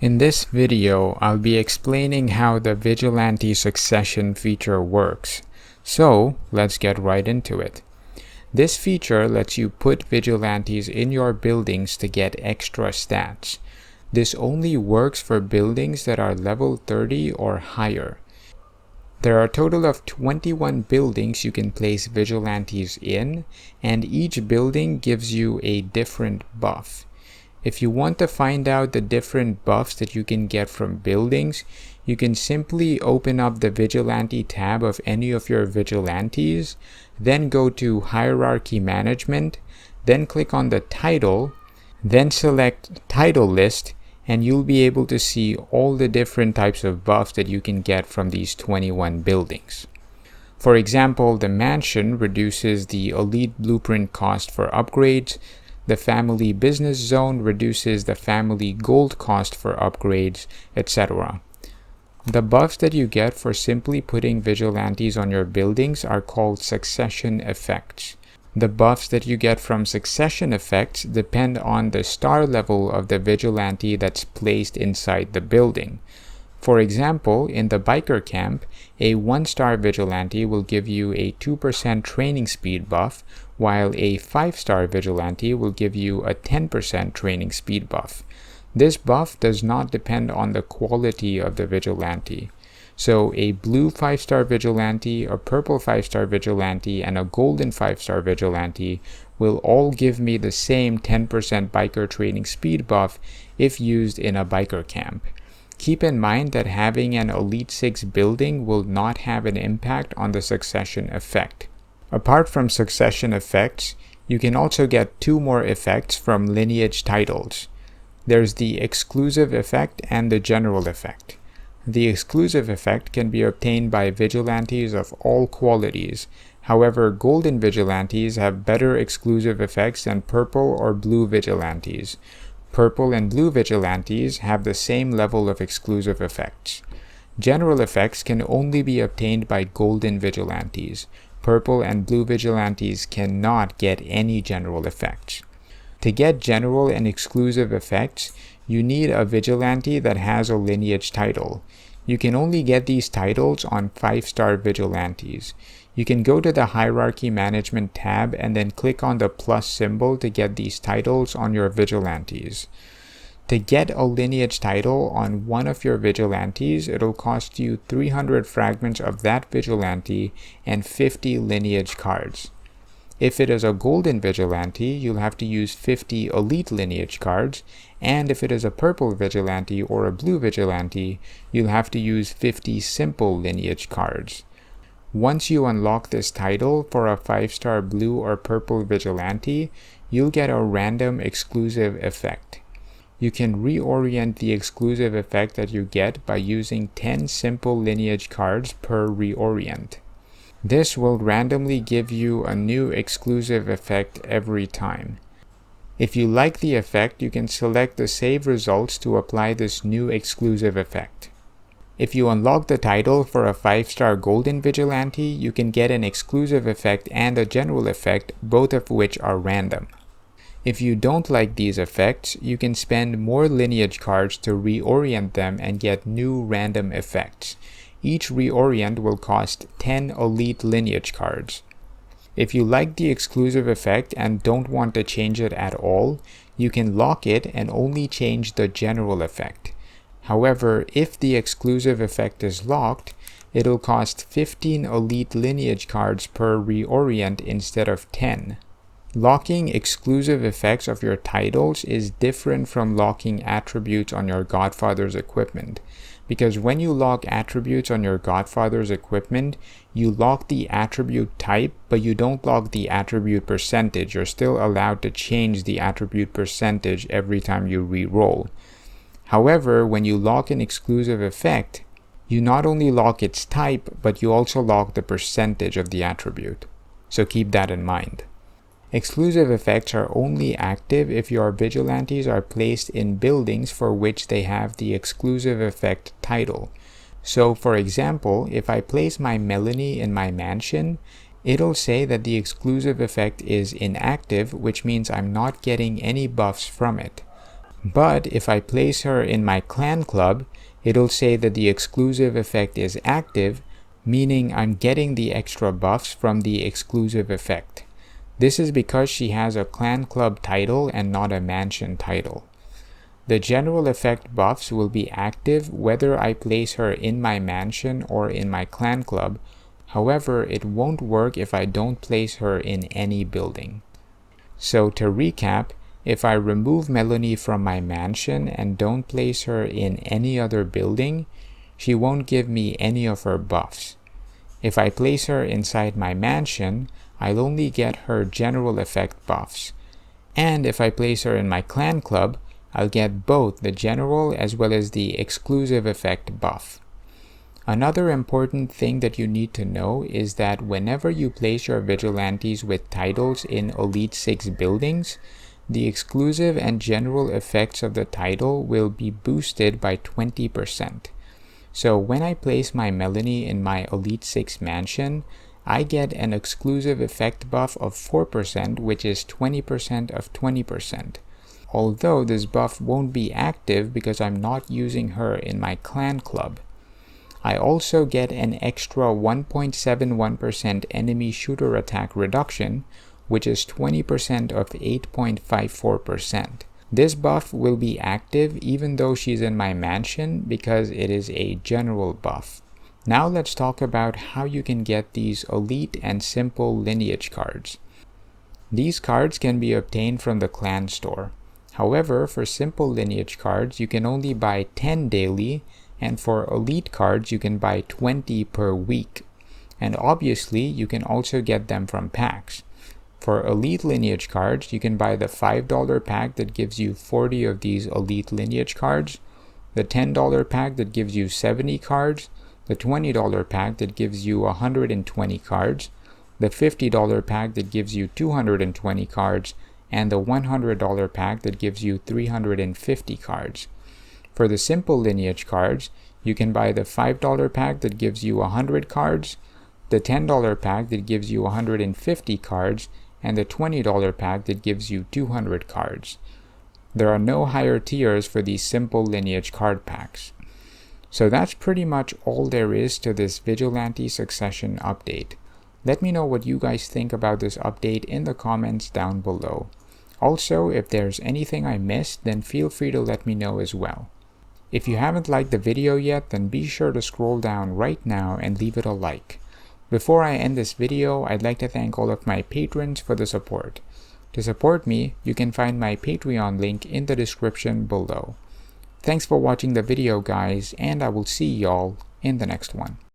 In this video, I'll be explaining how the Vigilante succession feature works. So, let's get right into it. This feature lets you put Vigilantes in your buildings to get extra stats. This only works for buildings that are level 30 or higher. There are a total of 21 buildings you can place Vigilantes in, and each building gives you a different buff. If you want to find out the different buffs that you can get from buildings, you can simply open up the Vigilante tab of any of your Vigilantes, then go to Hierarchy Management, then click on the title, then select Title List, and you'll be able to see all the different types of buffs that you can get from these 21 buildings. For example, the Mansion reduces the Elite Blueprint cost for upgrades. The Family Business Zone reduces the Family Gold cost for upgrades, etc. The buffs that you get for simply putting Vigilantes on your buildings are called succession effects. The buffs that you get from succession effects depend on the star level of the Vigilante that's placed inside the building. For example, in the biker camp, a 1-star Vigilante will give you a 2% training speed buff, while a 5-star Vigilante will give you a 10% training speed buff. This buff does not depend on the quality of the Vigilante. So a blue 5-star Vigilante, a purple 5-star Vigilante, and a golden 5-star Vigilante will all give me the same 10% biker training speed buff if used in a biker camp. Keep in mind that having an Elite 6 building will not have an impact on the succession effect. Apart from succession effects, you can also get 2 more effects from lineage titles. There's the exclusive effect and the general effect. The exclusive effect can be obtained by Vigilantes of all qualities. However, golden Vigilantes have better exclusive effects than purple or blue Vigilantes. Purple and blue Vigilantes have the same level of exclusive effects. General effects can only be obtained by golden Vigilantes. Purple and blue Vigilantes cannot get any general effects. To get general and exclusive effects, you need a Vigilante that has a lineage title. You can only get these titles on 5-star Vigilantes. You can go to the Hierarchy Management tab and then click on the plus symbol to get these titles on your Vigilantes. To get a lineage title on one of your Vigilantes, it'll cost you 300 fragments of that Vigilante and 50 lineage cards. If it is a golden Vigilante, you'll have to use 50 elite lineage cards, and if it is a purple Vigilante or a blue Vigilante, you'll have to use 50 simple lineage cards. Once you unlock this title for a 5-star blue or purple Vigilante, you'll get a random exclusive effect. You can reorient the exclusive effect that you get by using 10 simple lineage cards per reorient. This will randomly give you a new exclusive effect every time. If you like the effect, you can select the save results to apply this new exclusive effect. If you unlock the title for a 5-star golden Vigilante, you can get an exclusive effect and a general effect, both of which are random. If you don't like these effects, you can spend more lineage cards to reorient them and get new random effects. Each reorient will cost 10 elite lineage cards. If you like the exclusive effect and don't want to change it at all, you can lock it and only change the general effect. However, if the exclusive effect is locked, it'll cost 15 elite lineage cards per reorient instead of 10. Locking exclusive effects of your titles is different from locking attributes on your Godfather's equipment, because when you lock attributes on your Godfather's equipment, you lock the attribute type, but you don't lock the attribute percentage. You're still allowed to change the attribute percentage every time you re-roll. However, when you lock an exclusive effect, you not only lock its type, but you also lock the percentage of the attribute. So keep that in mind. Exclusive effects are only active if your Vigilantes are placed in buildings for which they have the exclusive effect title. So for example, if I place my Melanie in my mansion, it'll say that the exclusive effect is inactive, which means I'm not getting any buffs from it. But if I place her in my clan club, it'll say that the exclusive effect is active, meaning I'm getting the extra buffs from the exclusive effect. This is because she has a clan club title and not a mansion title. The general effect buffs will be active whether I place her in my mansion or in my clan club. However, it won't work if I don't place her in any building. So to recap, if I remove Melanie from my mansion and don't place her in any other building, she won't give me any of her buffs. If I place her inside my mansion, I'll only get her general effect buffs. And if I place her in my clan club, I'll get both the general as well as the exclusive effect buff. Another important thing that you need to know is that whenever you place your vigilantes with titles in Elite 6 buildings, the exclusive and general effects of the title will be boosted by 20%. So when I place my Melanie in my Elite 6 mansion, I get an exclusive effect buff of 4%, which is 20% of 20%. Although this buff won't be active because I'm not using her in my clan club. I also get an extra 1.71% enemy shooter attack reduction, which is 20% of 8.54%. This buff will be active even though she's in my mansion because it is a general buff. Now let's talk about how you can get these elite and simple lineage cards. These cards can be obtained from the clan store. However, for simple lineage cards, you can only buy 10 daily, and for elite cards, you can buy 20 per week. And obviously, you can also get them from packs. For elite lineage cards, you can buy the $5 pack that gives you 40 of these elite lineage cards, the $10 pack that gives you 70 cards, the $20 pack that gives you 120 cards, the $50 pack that gives you 220 cards, and the $100 pack that gives you 350 cards. For the simple lineage cards, you can buy the $5 pack that gives you 100 cards, the $10 pack that gives you 150 cards, and the $20 pack that gives you 200 cards. There are no higher tiers for these simple lineage card packs. So that's pretty much all there is to this Vigilante Succession update. Let me know what you guys think about this update in the comments down below. Also, if there's anything I missed, then feel free to let me know as well. If you haven't liked the video yet, then be sure to scroll down right now and leave it a like. Before I end this video, I'd like to thank all of my patrons for the support. To support me, you can find my Patreon link in the description below. Thanks for watching the video, guys, and I will see y'all in the next one.